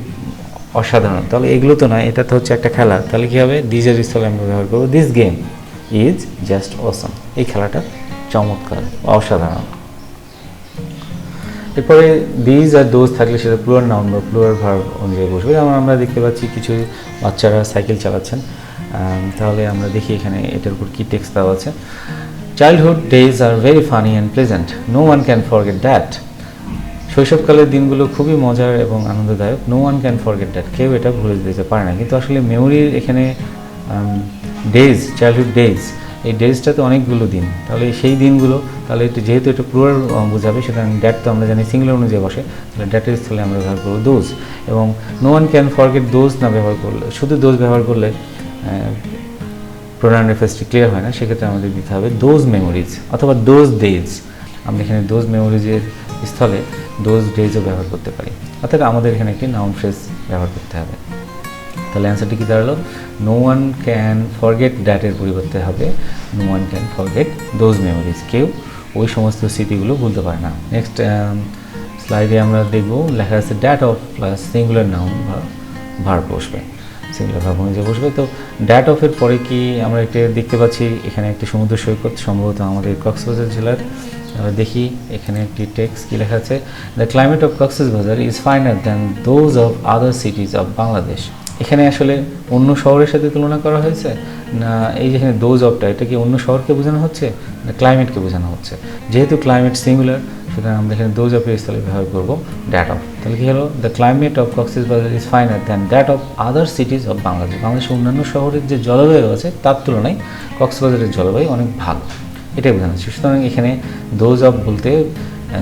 S2: অসাধারণ, তাহলে এগুলো তো নয়, এটা তো হচ্ছে একটা খেলা। তাহলে কী হবে, দিজ এর স্থলে আমরা ব্যবহার করবো this game is just awesome, এই খেলাটা চমৎকার, অসাধারণ। এরপরে দিজ আর দোজ থাকলে সেটা প্লুরাল নাউন বা প্লুরাল ভার্ব অনুযায়ী বসবে। যেমন আমরা দেখতে পাচ্ছি কিছু বাচ্চারা সাইকেল চালাচ্ছেন, তাহলে আমরা দেখি এখানে এটার উপর কী টেক্সট দেওয়া আছে। Childhood days are very funny and pleasant, no one can forget that. শৈশবকালের দিনগুলো খুবই মজার এবং আনন্দদায়ক। No one can forget that, কেউ এটা ভুলে যেতে পারে না। কিন্তু আসলে মেমোরির এখানে ডেজ, চাইল্ডহুড ডেজ, এই ডেজটা তো অনেকগুলো দিন, তাহলে সেই দিনগুলো, তাহলে এটা যেহেতু এটা প্লুরাল বোঝাবে, সুতরাং ড্যাট তো আমরা জানি সিঙ্গুলার অনুযায়ী বসে, তাহলে ড্যাটের স্থলে আমরা ব্যবহার করবো দোজ। এবং no one can forget those না ব্যবহার করলে, শুধু দোজ ব্যবহার করলে প্রোনাউন রেফারেন্সটি ক্লিয়ার হয় না, সেক্ষেত্রে আমাদের দিতে হবে দোজ মেমোরিজ অথবা দোজ ডেজ। আমরা এখানে দোজ মেমোরিজের স্থলে দোজ ডেজও ব্যবহার করতে পারি, অর্থাৎ আমাদের এখানে একটি নাউন ফ্রেজ ব্যবহার করতে হবে। তাহলে অ্যান্সারটি কী দাঁড়ালো? নো ওয়ান ক্যান ফরগেট দ্যাটের পরিবর্তে হবে no one can forget those memories, কেউ ওই সমস্ত স্মৃতিগুলো ভুলতে পারে না। নেক্সট স্লাইডে আমরা দেখব লেখা আছে that of plus singular noun বা ভার্ব বসবে, সিঙ্গুলার ভার্ব অনুযায়ী বসবে। তো ড্যাট অফের পরে কি আমরা একটা দেখতে পাচ্ছি, এখানে একটি সমুদ্র সৈকত, সম্ভবত আমাদের কক্সবাজার জেলার। আমরা দেখি এখানে একটি টেক্সট কি লেখা আছে, the climate of Cox's Bazar is finer than those of other সিটিজ of Bangladesh. এখানে আসলে অন্য শহরের সাথে তুলনা করা হয়েছে না, এই যেখানে দোজ অফটা, এটা কি অন্য শহরকে বোঝানো হচ্ছে না ক্লাইমেটকে বোঝানো হচ্ছে? যেহেতু ক্লাইমেট সিঙ্গুলার, সুতরাং আমরা এখানে দোজ অফের স্থলে ব্যবহার করবো ড্যাট অফ। তাহলে কি হলো, the climate of Cox's Bazar is finer than that of other সিটিজ of Bangladesh. বাংলাদেশের অন্যান্য শহরের যে জলবায়ু আছে তার তুলনায় কক্সবাজারের জলবায়ু অনেক ভালো, এটাই বোঝানো হচ্ছে। সুতরাং এখানে দোজ অফ বলতে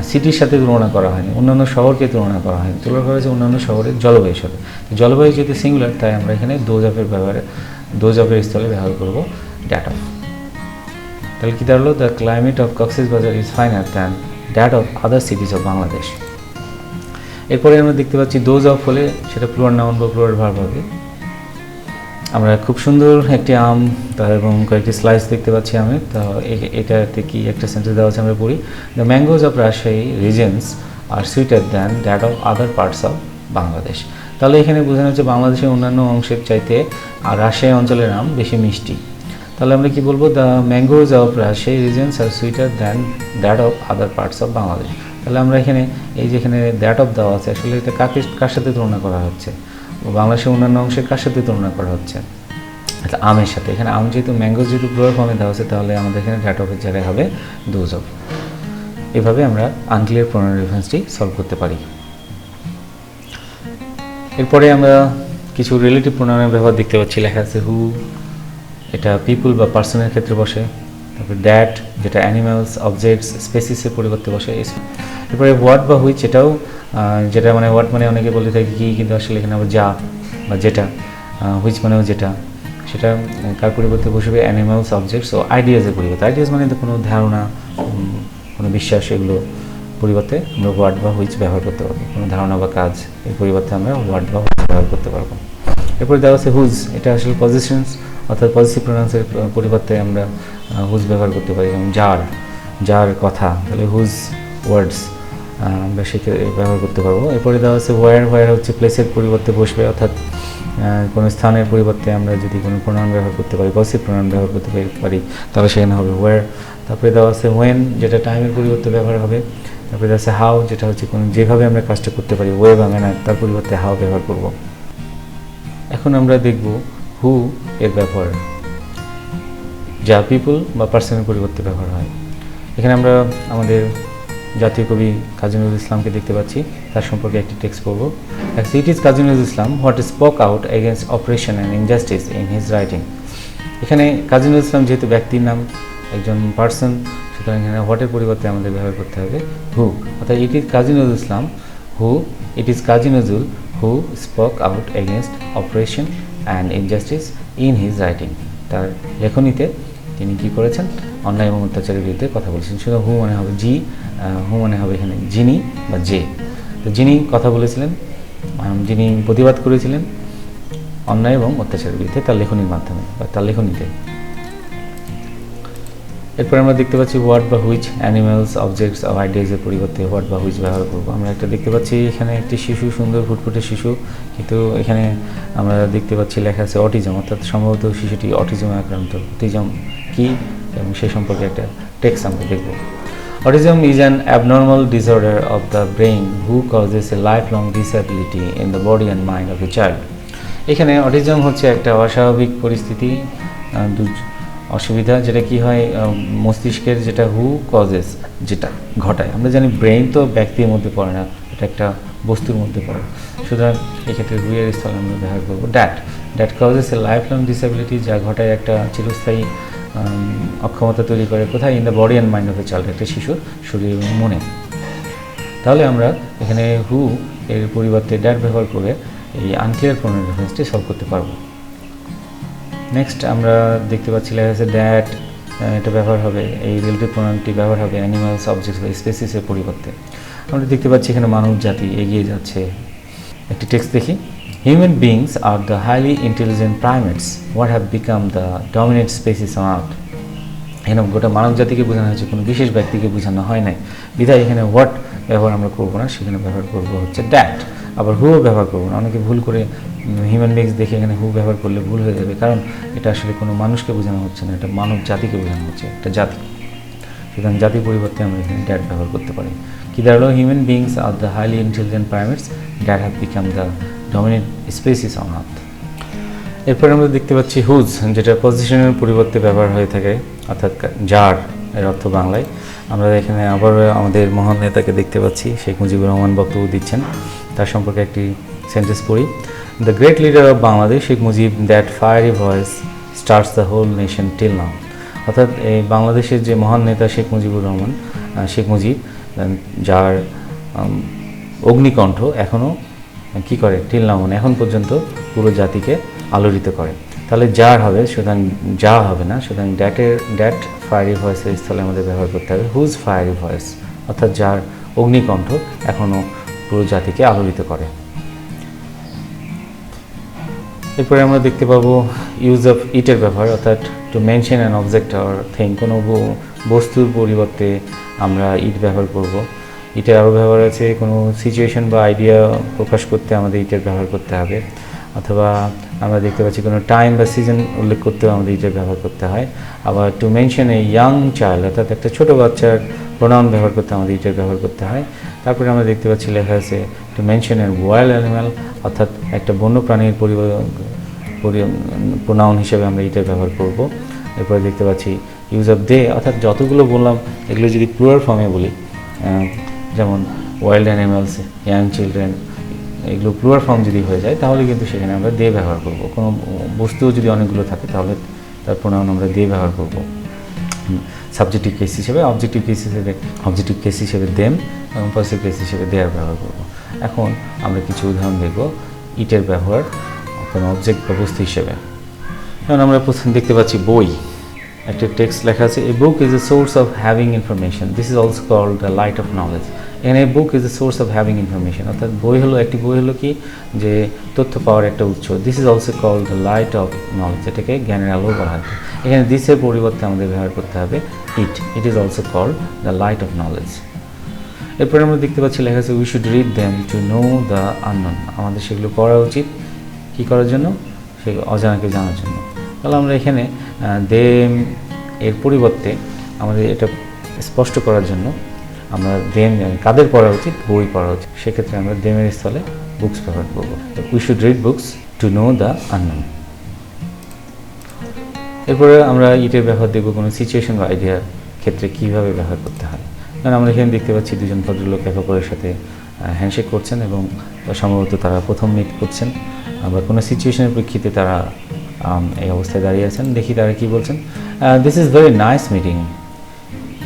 S2: সিটির সাথে তুলনা করা হয়নি, অন্যান্য শহরকে তুলনা করা হয়নি, তুলনা করা হয়েছে অন্যান্য শহরের জলবায়ুর সাথে। জলবায়ু যেহেতু সিঙ্গুলার, তাই আমরা এখানে দোজ অফের স্থলে ব্যবহার করবো ড্যাট অফ। তাহলে কী দাঁড়ালো, the climate of Cox's Bazar is finer than that of other সিটিজ of Bangladesh. এরপরে আমরা দেখতে পাচ্ছি দোজ অফ হলে সেটা প্লুরাল নাউন বা প্লুরাল ভার্ব হবে। আমরা খুব সুন্দর একটি আম এবং কয়েকটি স্লাইস দেখতে পাচ্ছি আমের। তো এটাতে কি একটা সেন্টেন্স দেওয়া আছে, আমরা পড়ি, the mangoes of Rajshahi regions are sweeter than that of other parts of Bangladesh. তাহলে এখানে বোঝানো হচ্ছে বাংলাদেশের অন্যান্য অংশের চাইতে আর রাজশাহী অঞ্চলের আম বেশি মিষ্টি। তাহলে আমরা কি বলবো, the mangoes of Rajshahi regions are sweeter than that of other parts of Bangladesh. তাহলে আমরা এখানে এই যেখানে দ্যাট অফ দেওয়া আছে, আসলে এটা কার সাথে তুলনা করা হচ্ছে, বাংলাদেশের অন্যান্য অংশের কার সাথে তুলনা করা হচ্ছে, আচ্ছা আমের সাথে। এখানে আম যেহেতু ম্যাঙ্গো যেহেতু প্লুরাল ফর্মে দেওয়া আছে, তাহলে আমাদের এখানে ড্যাট অফের জায়গায় হবে দোজ অফ। এভাবে আমরা আনক্লিয়ার প্রোনাউন রেফারেন্সটি সলভ করতে পারি। এরপরে আমরা কিছু রিলেটিভ প্রোনাউনের ব্যবহার দেখতে পাচ্ছি, লেখা আছে হু, এটা পিপুল বা পার্সনের ক্ষেত্রে বসে। তারপরে দ্যাট, যেটা অ্যানিমালস, অবজেক্টস, স্পেসিসের পরিবর্তে বসে। এরপরে হোয়াট বা হুইচ, এটাও যেটা মানে হোয়াট মানে অনেকে বলে থাকে কি, কিন্তু আসলে এখানে আবার যা বা যেটা, হুইচ মানেও যেটা, সেটা কার পরিবর্তে বসবে, অ্যানিমালস, অবজেক্টস ও আইডিয়াসের পরিবর্তে। আইডিয়াস মানে কোনো ধারণা, কোনো বিশ্বাস, এগুলো পরিবর্তে আমরা হোয়াট বা হুইচ ব্যবহার করতে পারবো। কোনো ধারণা বা কাজ, এর পরিবর্তে আমরা হোয়াট বা হুইচ ব্যবহার করতে পারবো। এরপরে দেওয়া আছে হুজ, এটা আসলে পজিশনস অর্থাৎ পজিটিভ প্রোনাউন্সের পরিবর্তে আমরা হুজ ব্যবহার করতে পারি, যেমন যার কথা, তাহলে হুজ ওয়ার্ডস আমরা সেক্ষেত্রে ব্যবহার করতে পারবো। এরপরে দেওয়া আছে হোয়ার হচ্ছে প্লেসের পরিবর্তে বসবে, অর্থাৎ কোনো স্থানের পরিবর্তে আমরা যদি কোনো প্রোনাউন ব্যবহার করতে পারি, পজিটিভ প্রোনাউন ব্যবহার করতে পারি, তাহলে সেখানে হবে হোয়ার। তারপরে দেওয়া আছে হোয়েন, যেটা টাইমের পরিবর্তে ব্যবহার হবে। তারপরে দেওয়া আছে হাউ, যেটা হচ্ছে কোনো যেভাবে আমরা কাজটা করতে পারি, ওয়ে বা ম্যানার, তার পরিবর্তে হাউ ব্যবহার করব। এখন আমরা দেখব হু এর ব্যবহার, যা পিপুল বা পার্সনের পরিবর্তে ব্যবহার হয়। এখানে আমরা আমাদের জাতীয় কবি কাজী নজরুল ইসলামকে দেখতে পাচ্ছি, তার সম্পর্কে একটি টেক্সট পড়ব। It is Kazi Nazrul Islam what spoke out against operation and injustice in his writing. এখানে কাজী নজরুল ইসলাম যেহেতু ব্যক্তির নাম, একজন পার্সন, সুতরাং এখানে হোয়াটের পরিবর্তে আমাদের ব্যবহার করতে হবে হু, অর্থাৎ it is Kazi Nazrul Islam it is Kazi Nazrul who spoke out against operation and injustice in his writing. তার লেখনীতে তিনি কী করেছেন, অন্যায় এবং অত্যাচারের বিরুদ্ধে কথা বলেছেন। শুধু হু মানে হবে হু মানে হবে এখানে যিনি বা যে। তো যিনি কথা বলেছিলেন, যিনি প্রতিবাদ করেছিলেন অন্যায় এবং অত্যাচারের বিরুদ্ধে তার লেখনীর মাধ্যমে বা তার লেখনীতে। এরপর আমরা দেখতে পাচ্ছি হোয়াট বা হুইচ, অ্যানিমালস, অবজেক্টস ও আইডিয়াসের পরিবর্তে হোয়াট বা হুইচ ব্যবহার করবো। আমরা একটা দেখতে পাচ্ছি এখানে একটি শিশু, সুন্দর ফুটফুটে শিশু, কিন্তু এখানে আমরা দেখতে পাচ্ছি লেখা আছে অটিজম, অর্থাৎ সম্ভবত শিশুটি অটিজমে আক্রান্ত। অটিজম কি এবং সেই সম্পর্কে একটা টেক্সট আমরা দেখব। Autism is an abnormal disorder of the brain who causes a lifelong disability in the body and mind of a child. এখানে অটিজম হচ্ছে একটা অস্বাভাবিক পরিস্থিতি, অসুবিধা যেটা কি হয়, মস্তিষ্কের যেটা হু কজেস, যেটা ঘটায়। আমরা জানি ব্রেইন তো ব্যক্তির মধ্যে পড়ে না, এটা একটা বস্তুর মধ্যে পড়ে। সুতরাং এক্ষেত্রে হু এর স্থলে আমরা ব্যবহার করবো that causes A life long disability, যা ঘটায় একটা চিরস্থায়ী অক্ষমতা তৈরি করে। কোথায়? In the body and mind of a child, একটা শিশুর শরীর এবং মনে। তাহলে আমরা এখানে হু এর পরিবর্তে দ্যাট ব্যবহার করে এই আনক্লিয়ার প্রোনাউন রেফারেন্সটি সলভ করতে পারবো। নেক্সট আমরা দেখতে পাচ্ছি লেখা আছে দ্যাট, এটা ব্যবহার হবে, এই রিলেটিভ প্রোনাউনটি ব্যবহার হবে অ্যানিমালস, অবজেক্টস বা স্পেসিসের পরিবর্তে। আমরা দেখতে পাচ্ছি এখানে মানব জাতি এগিয়ে যাচ্ছে। একটি টেক্সট দেখি। Human beings are the highly intelligent primates what have become the dominant species on earth. এখানে গোটা মানব জাতিকে বোঝানো হয়েছে, কোনো বিশেষ ব্যক্তিকে বোঝানো হয় নাই। বিধায় এখানে হোয়াট ব্যবহার আমরা করবো না, সেখানে ব্যবহার করবো হচ্ছে দ্যাট। আবার হুও ব্যবহার করবো না। অনেকে ভুল করে হিউম্যান বিংস দেখে এখানে হু ব্যবহার করলে ভুল হয়ে যাবে, কারণ এটা আসলে কোনো মানুষকে বোঝানো হচ্ছে না, এটা মানব জাতিকে বোঝানো হচ্ছে, একটা জাতি। সুতরাং জাতির পরিবর্তে আমরা এখানে দ্যাট ব্যবহার করতে পারি। কি দাঁড়ালো? Human beings are the highly intelligent primates that have become the dominant species on earth. এরপরে আমরা দেখতে পাচ্ছি হুজ, যেটা পজিশনের পরিবর্তে ব্যবহার হয়ে থাকে, অর্থাৎ যার এর অর্থ বাংলায়। আমরা এখানে আবার আমাদের মহান নেতাকে দেখতে পাচ্ছি, শেখ মুজিবুর রহমান বক্তব্য দিচ্ছেন, তার সম্পর্কে একটি সেন্টেন্স পড়ি। The great leader of Bangladesh Sheikh Mujib, that fiery voice starts the whole nation till now. অর্থাৎ এই বাংলাদেশের যে মহান নেতা শেখ মুজিবুর রহমান, শেখ মুজিব, যার অগ্নিকণ্ঠ এখনও কী করে, টিল নাও মানে এখন পর্যন্ত পুরো জাতিকে আলোড়িত করে। তাহলে যার হবে, সুতরাং যা হবে না, সুতরাং দ্যাট ফায়ারি ভয়েসের স্থলে আমাদের ব্যবহার করতে হবে হুজ ফায়ারি ভয়েস, অর্থাৎ যার অগ্নিকণ্ঠ এখনও পুরো জাতিকে আলোড়িত করে। এরপরে আমরা দেখতে পাবো ইউজ অফ ইটের ব্যবহার, অর্থাৎ two mention an object or thing, কোনো বস্তুর পরিবর্তে আমরা ইট ব্যবহার করব। ইটের আরও ব্যবহার আছে, কোনো সিচুয়েশন বা আইডিয়া প্রকাশ করতে আমাদের ইটের ব্যবহার করতে হবে। অথবা আমরা দেখতে পাচ্ছি কোনো টাইম বা সিজন উল্লেখ করতেও আমাদের ইটের ব্যবহার করতে হয়। আবার two mention a young child, অর্থাৎ একটা ছোটো বাচ্চার প্রোনাউন ব্যবহার করতে আমাদের ইটের ব্যবহার করতে হয়। তারপরে আমরা দেখতে পাচ্ছি লেখা আছে two mention a wild animal, অর্থাৎ একটা বন্য প্রাণীর প্রোনাউন হিসেবে আমরা ইটের ব্যবহার করব। এরপরে দেখতে পাচ্ছি ইউজ অফ দে, অর্থাৎ যতগুলো বললাম এগুলো যদি প্লুরাল ফর্মে বলি, যেমন ওয়াইল্ড অ্যানিমালস, ইয়াং চিলড্রেন, এগুলো প্লুরাল ফর্ম যদি হয়ে যায় তাহলে কিন্তু সেখানে আমরা দে ব্যবহার করব। কোনো বস্তুও যদি অনেকগুলো থাকে তাহলে তার প্রোনাউন আমরা দে ব্যবহার করব। সাবজেক্টিভ কেস হিসেবে অবজেক্টিভ কেস হিসেবে দেম এবং পজিটিভ কেস হিসেবে দেয়ার ব্যবহার করব। এখন আমরা কিছু উদাহরণ দেখব ইটের ব্যবহার কোনো অবজেক্ট বা বস্তু হিসেবে। যেমন আমরা প্রথম দেখতে পাচ্ছি বই, একটা টেক্সট লেখা আছে, a book is a source of having information, this is also called the light of knowledge. এখানে book is a source of having information, অর্থাৎ বই হলো কি, যে তথ্য পাওয়ার একটা উৎস। This is also called the light of knowledge, এটাকে জ্ঞানের আলো বলা হয়। এখানে দিসের পরিবর্তে আমাদের ব্যবহার করতে হবে it is also called the light of knowledge. এরপরে আমরা দেখতে পাচ্ছি লেখা আছে we should read them to know the unknown, আমাদের সেগুলো পড়া উচিত কী করার জন্য, সে অজানাকে জানার জন্য। তাহলে আমরা এখানে দেম এর পরিবর্তে আমাদের এটা স্পষ্ট করার জন্য আমরা দেম, কাদের পড়া উচিত, বই পড়া উচিত, সেক্ষেত্রে আমরা দেমের স্থলে বুকস ব্যবহার করবো। We should read books two know the unknown. এরপরে আমরা ইটের ব্যবহার দেখব কোনো সিচুয়েশন বা আইডিয়ার ক্ষেত্রে কীভাবে ব্যবহার করতে হয়। কারণ আমরা এখানে দেখতে পাচ্ছি দুজন ভদ্রলোক একে অপরের সাথে হ্যান্ডশেক করছেন এবং সম্ভবত তারা প্রথম মিট করছেন, আবার কোনো সিচুয়েশনের প্রেক্ষিতে তারা এই অবস্থায় দাঁড়িয়ে আছেন। দেখি তারা কি বলছেন। This is very nice meeting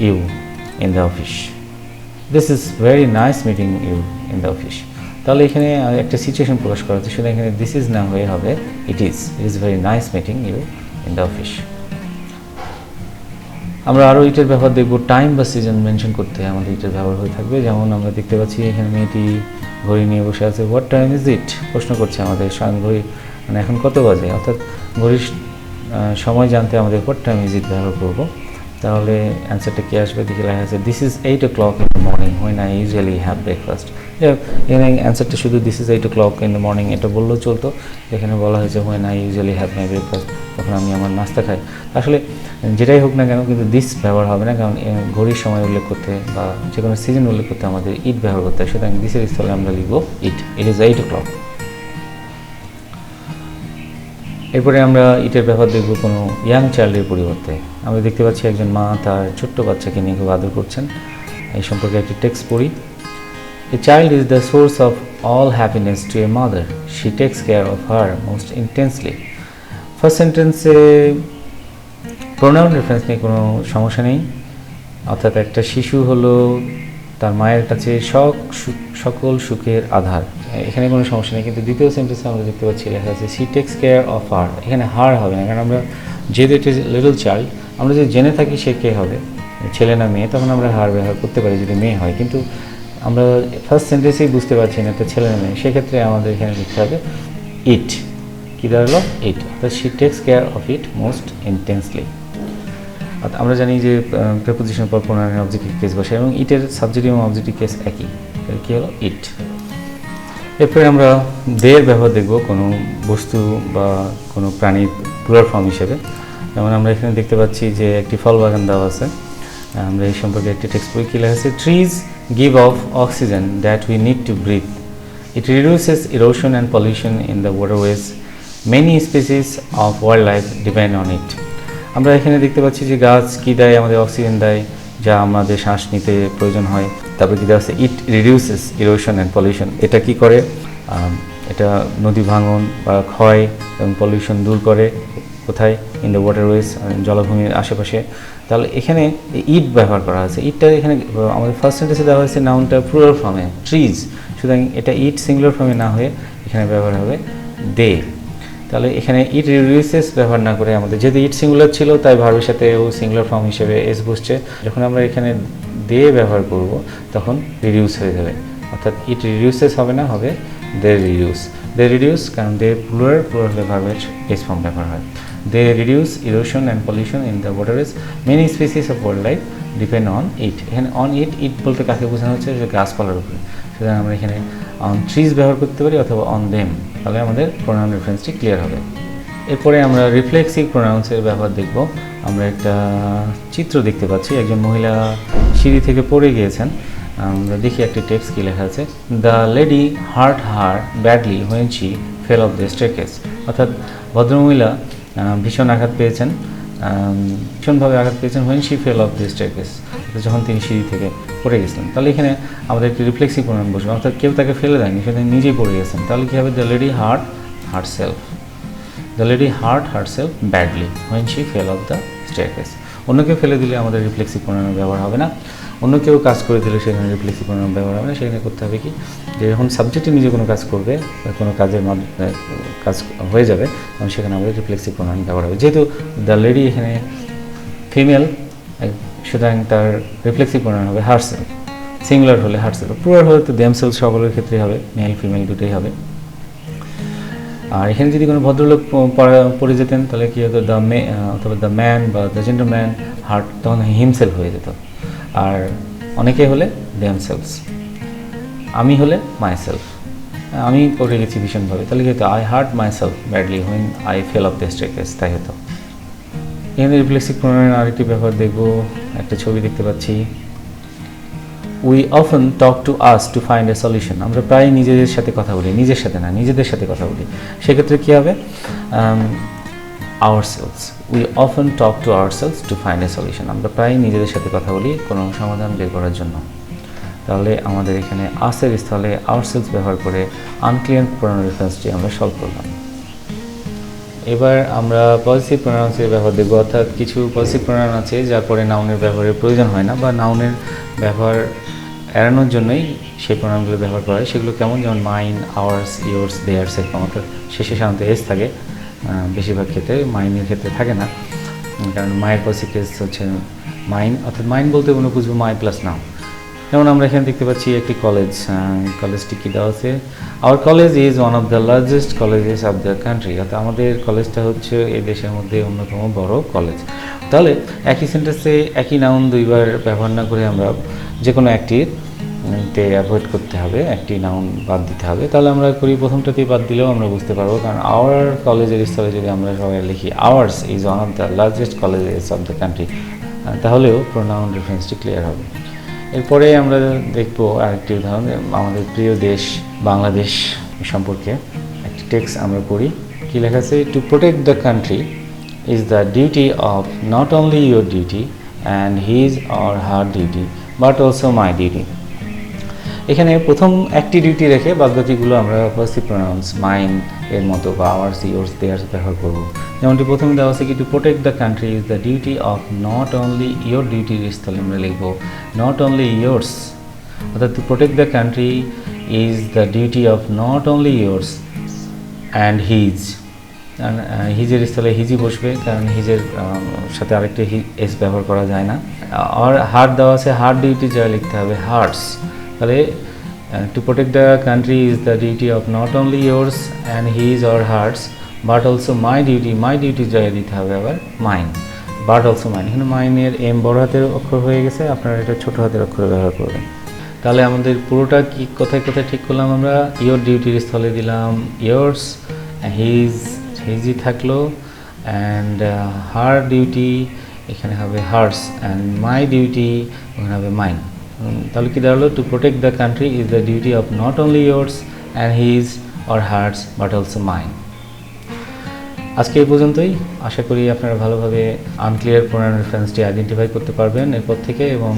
S2: you in the office, this is very nice meeting you in the office. তাহলে এখানে একটা সিচুয়েশন প্রকাশ করা হচ্ছে, সেটা এখানে দিস ইজ না হয়ে হবে it is very nice meeting you in the office. আমরা আরও ইটের ব্যবহার দেখব টাইম বা সিজন মেনশন করতে আমাদের ইটের ব্যবহার হয়ে থাকবে। যেমন আমরা দেখতে পাচ্ছি এখানে মেয়েটি ঘড়ি নিয়ে বসে আছে, হোয়াট টাইম ইজ ইট, প্রশ্ন করছে আমাদের স্বয়ং ঘড়ি, মানে এখন কত বাজে, অর্থাৎ ঘড়ির সময় জানতে আমাদের হোয়াট টাইম ইজ ইট ব্যবহার করবো। তাহলে অ্যান্সারটা কী আসবে, দেখে লেখা আছে this is 8 o'clock in the morning when I usually have breakfast. এখানে অ্যান্সারটা শুধু this is 8 o'clock in the morning এটা বললেও চলতো, এখানে বলা হয়েছে when I usually have my breakfast, তখন আমি আমার নাস্তা খাই। আসলে যেটাই হোক না কেন কিন্তু দিস ব্যবহার হবে না, কারণ ঘড়ির সময় উল্লেখ করতে বা যে কোনো সিজন উল্লেখ করতে আমাদের ইট ব্যবহার করতে হয়। সুতরাং দিসের স্থলে আমরা লিখব ইট ইজ 8 o'clock। এরপরে আমরা ইটের ব্যবহার দেখব কোনো ইয়াং চাইল্ডের পরিবর্তে। আমরা দেখতে পাচ্ছি একজন মা তার ছোট্ট বাচ্চাকে নিয়ে খুব আদর করছেন। এই সম্পর্কে একটি টেক্সট পড়ি। A child is the source of all happiness to a mother. She takes care of her most intensely. First সেন্টেন্সে প্রোনাউন রেফারেন্স নিয়ে কোনো সমস্যা নেই, অর্থাৎ একটা শিশু হলো তার মায়ের কাছে সকল সুখের আধার, এখানে কোনো সমস্যা নেই। কিন্তু দ্বিতীয় সেন্টেন্সে আমরা দেখতে পাচ্ছি লেখা আছে she takes care of her. এখানে হার হবে না, কারণ আমরা যেহেতু এটা লিটল চাইল্ড, আমরা যদি জেনে থাকি সে কে হবে, ছেলে না মেয়ে, তখন আমরা হার ব্যবহার করতে পারি যদি মেয়ে হয়। কিন্তু আমরা ফার্স্ট সেন্টেন্সেই বুঝতে পারছি না একটা ছেলে না মেয়ে, সেক্ষেত্রে আমাদের এখানে লিখতে হবে ইট। কী দাঁড়ালো? ইট। অর্থাৎ she text care of it most intensely. আমরা জানি যে প্রেপোজিশন পর প্রোনাউন অবজেক্টিভ কেস বসে এবং ইটের সাবজেক্টিভ এবং অবজেক্টিভ কেস একই। কী হলো? ইট। এরপরে আমরা দের ব্যবহার দেখব কোনো বস্তু বা কোনো প্রাণীর প্লুরাল ফর্ম হিসেবে। যেমন আমরা এখানে দেখতে পাচ্ছি যে একটি ফল বাগান দেওয়া আছে। আমরা এই সম্পর্কে একটি টেক্সট বই কি লেখা আছে? Trees give off oxygen that we need to breathe. It reduces erosion and pollution in the waterways. Many species of wildlife depend on it. আমরা এখানে দেখতে পাচ্ছি যে গাছ কী দেয়? আমাদের অক্সিজেন দেয়, যা আমাদের শ্বাস নিতে প্রয়োজন হয়। তারপর কী দেওয়া আছে? ইট রিডিউসেস ইরোশন অ্যান্ড পলিউশন। এটা কি করে? এটা নদী ভাঙন বা ক্ষয় এবং পলিউশন দূর করে। কোথায়? ইন দ্য ওয়াটারওয়েজ, জলভূমির আশেপাশে। তাহলে এখানে ইট ব্যবহার করা হয়েছে। ইটটা এখানে আমাদের ফার্স্ট সেন্টেন্সে দেওয়া হয়েছে নাউনটা প্লুরাল ফর্মে, ট্রিজ। সুতরাং এটা ইট সিঙ্গুলার ফর্মে না হয়ে এখানে ব্যবহার হবে দে। তাহলে এখানে ইট রিডিউসেস ব্যবহার না করে আমাদের, যেহেতু ইট সিঙ্গুলার ছিল তাই ভার্বের সাথে ও সিঙ্গুলার ফর্ম হিসেবে এস বসছে। যখন আমরা এখানে দে ব্যবহার করব তখন রিডিউস হয়ে যাবে, অর্থাৎ ইট রিডিউসেস হবে না, হবে দে রিডিউস। দে রিডিউস, কারণ দে প্লুরাল হলে ভার্বের এস ফর্ম ব্যবহার হয়। They reduce erosion and pollution in the waterways. Many species of wildlife depend on it. এখানে on it, it বলতে কাকে বোঝানো হচ্ছে? যে গাছপালার উপরে। সুতরাং আমরা এখানে on trees ব্যবহার করতে পারি অথবা on them, তাহলে আমাদের প্রোনাউন রেফারেন্সটি ক্লিয়ার হবে। এরপরে আমরা রিফ্লেক্সিভ প্রোনাউন্সের ব্যবহার দেখব। আমরা একটা চিত্র দেখতে পাচ্ছি, একজন মহিলা সিঁড়ি থেকে পড়ে গিয়েছেন। আমরা দেখি একটি টেক্সট কী লেখা আছে। The lady heart her badly when she fail of the staircase. অর্থাৎ ভদ্রমহিলা ভীষণ আঘাত পেয়েছেন, ভীষণভাবে আঘাত পেয়েছেন when she fail of the staircase, যখন তিনি সিঁড়ি থেকে পড়ে গেছিলেন। তাহলে এখানে আমাদের একটি রিফ্লেক্সিভ প্রোনাউন বসবে, অর্থাৎ কেউ তাকে ফেলে দেয়নি, সে নিজেই পড়ে গেছেন। তাহলে কী হবে? The lady heart herself. The lady heart herself badly when she fail of the staircase. অন্য কেউ ফেলে দিলে আমাদের রিফ্লেক্সিভ প্রোনাউন ব্যবহার হবে না, অন্য কেউ কাজ করে দিলে সেখানে রিফ্লেক্সিভ প্রোনাউন ব্যবহার হবে না। সেখানে করতে হবে কি, যে যখন সাবজেক্টে নিজে কোনো কাজ করবে বা কোনো কাজের কাজ হয়ে যাবে তখন সেখানে আমাদের রিফ্লেক্সিভ প্রোনাউন ব্যবহার হবে। যেহেতু দ্য লেডি এখানে ফিমেল, সুতরাং তার রিফ্লেক্সিভ প্রোনাউন হবে হারসেলফ। সিঙ্গুলার হলে হারসেলফ, প্লুরাল হলে তো দেমসেলফ, সকলের ক্ষেত্রেই হবে, মেল ফিমেল দুটোই হবে। আর এখানে যদি কোনো ভদ্রলোক পড়ে যেতেন তাহলে কী হতো? দ্য মে অথবা দ্য ম্যান বা দ্য জেন্টলম্যান হার্ট, তখন হিমসেলফ হয়ে যেত। আর অনেকে হলে দেমসেলভস, আমি হলে মাইসেলফ, আমি পড়ে গেছি ভীষণভাবে, তাহলে কী হতো? I hurt myself badly when I fail of the staircase, তাই হতো। এখানে রিফ্লেক্সিভ প্রোনাউনের আরেকটি ব্যবহার দেখব। একটা ছবি দেখতে পাচ্ছি। We often talk to us to find a solution. আমরা প্রায় নিজেদের সাথে কথা বলি, নিজের সাথে না, নিজেদের সাথে কথা বলি। সেক্ষেত্রে কী হবে? ourselves. We often talk to ourselves to find a solution. আমরা প্রায় নিজেদের সাথে কথা বলি কোনো সমাধান বের করার জন্য। তাহলে আমাদের এখানে আসের স্থলে ourselves ব্যবহার করে আনক্লিয়ার প্রোনাউন রেফারেন্সটি আমরা সলভ করলাম। এবার আমরা পজিটিভ প্রোনাউন্সের ব্যবহার দেখব, অর্থাৎ কিছু পজিটিভ প্রোনাউন আছে যার পরে নাউনের ব্যবহারের প্রয়োজন হয় না বা নাউনের ব্যবহার এড়ানোর জন্যই সেই প্রোনাউনগুলো ব্যবহার করা হয়। সেগুলো কেমন? যেমন মাইন, আওয়ার্স, ইয়োর্স, দেয়ার্স, এরকম। অর্থাৎ শেষে সাধারণত এস থাকে, বেশিরভাগ ক্ষেত্রে মাইনের ক্ষেত্রে থাকে না, কারণ মায়ের পজিটিভ কেস হচ্ছে মাইন, অর্থাৎ মাইন বলতে কোনো বুঝবো মাই প্লাস নাও। যেমন আমরা এখানে দেখতে পাচ্ছি একটি কলেজ, কলেজটি কী দেওয়া আছে? Our college is one of the largest colleges of the country. অর্থাৎ আমাদের কলেজটা হচ্ছে এই দেশের মধ্যে অন্যতম বড় কলেজ। তাহলে একই সেন্টেন্সে একই নাউন দুইবার ব্যবহার না করে আমরা যে কোনো একটিতে অ্যাভয়েড করতে হবে, একটি নাউন বাদ দিতে হবে। তাহলে আমরা করি প্রথমটাতেই বাদ দিলেও আমরা বুঝতে পারবো, কারণ আওয়ার কলেজের স্থলে যদি আমরা সবাই লিখি hours is one of the largest colleges of the country, তাহলেও প্রোনাউন রেফারেন্সটি ক্লিয়ার হবে। এরপরে আমরা দেখব আরেকটি উদাহরণ, আমাদের প্রিয় দেশ বাংলাদেশ সম্পর্কে একটি টেক্সট আমরা পড়ি। কি লেখা আছে, two protect the country is the duty of not only your duty and his or her duty but also my duty. এখানে প্রথম একটি ডিউটি রেখে বাদবাকিগুলো আমরা পজিটিভ প্রোনাউন্স মাইন এর মতো বা আওয়ার্স, ইয়োর্স, দেয়ার্স ব্যবহার করব। যেমনটি প্রথমে দেওয়া আছে কি, to protect the country is the duty of not only your ডিউটির স্থলে আমরা লিখব নট অনলি ইয়োর্স, অর্থাৎ to protect the country is the duty of not only yours and his. হিজের স্থলে হিজি বসবে, কারণ হিজের সাথে আরেকটি এস ব্যবহার করা যায় না। আর হার দেওয়া আছে, হার ডিউটি যা লিখতে হবে হার্টস। তাহলে to protect the country is the duty of not only yours and his or hers but also my duty, my duty যা দিতে হবে আবার মাইন, বাট অলসো মাইন। এখানে মাইনের এম বড় হাতের অক্ষর হয়ে গেছে, আপনারা এটা ছোটো হাতের অক্ষরে ব্যবহার করবেন। তাহলে আমাদের পুরোটা কি কোথায় কোথায় ঠিক করলাম আমরা, ইয়োর ডিউটির স্থলে দিলাম ইয়োর্স, হিজি থাকলো, অ্যান্ড হার ডিউটি এখানে হবে হার্স, অ্যান্ড মাই ডিউটি ওখানে হবে মাইন। তাহলে কি দাঁড়ালো, to protect the country is the duty of not only yours and his or hers but also mine. আজকে এই পর্যন্তই। আশা করি আপনারা ভালোভাবে আনক্লিয়ার প্রোনাউন রেফারেন্সটি আইডেন্টিফাই করতে পারবেন এরপর থেকে, এবং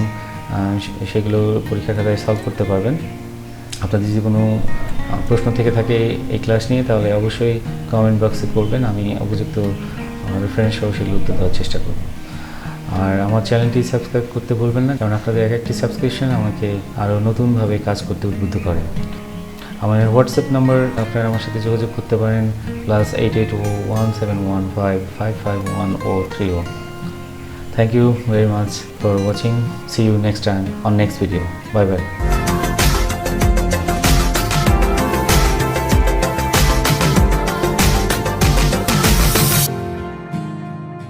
S2: সেগুলো পরীক্ষা খাতায় সলভ করতে পারবেন। আপনাদের যদি কোনো প্রশ্ন থেকে থাকে এই ক্লাস নিয়ে, তাহলে অবশ্যই কমেন্ট বক্সে করবেন, আমি উপযুক্ত রেফারেন্স সহ সেগুলো উত্তর দেওয়ার চেষ্টা করব। আর আমার চ্যানেলটি সাবস্ক্রাইব করতে ভুলবেন না, কারণ আপনাদের এক একটি সাবস্ক্রিপশন আমাকে আরও নতুনভাবে কাজ করতে উদ্বুদ্ধ করে। আমার হোয়াটসঅ্যাপ নাম্বার, আপনারা আমার সাথে যোগাযোগ করতে পারেন, +880171555130। Thank you very much for watching. See you next time on next video. Bye bye.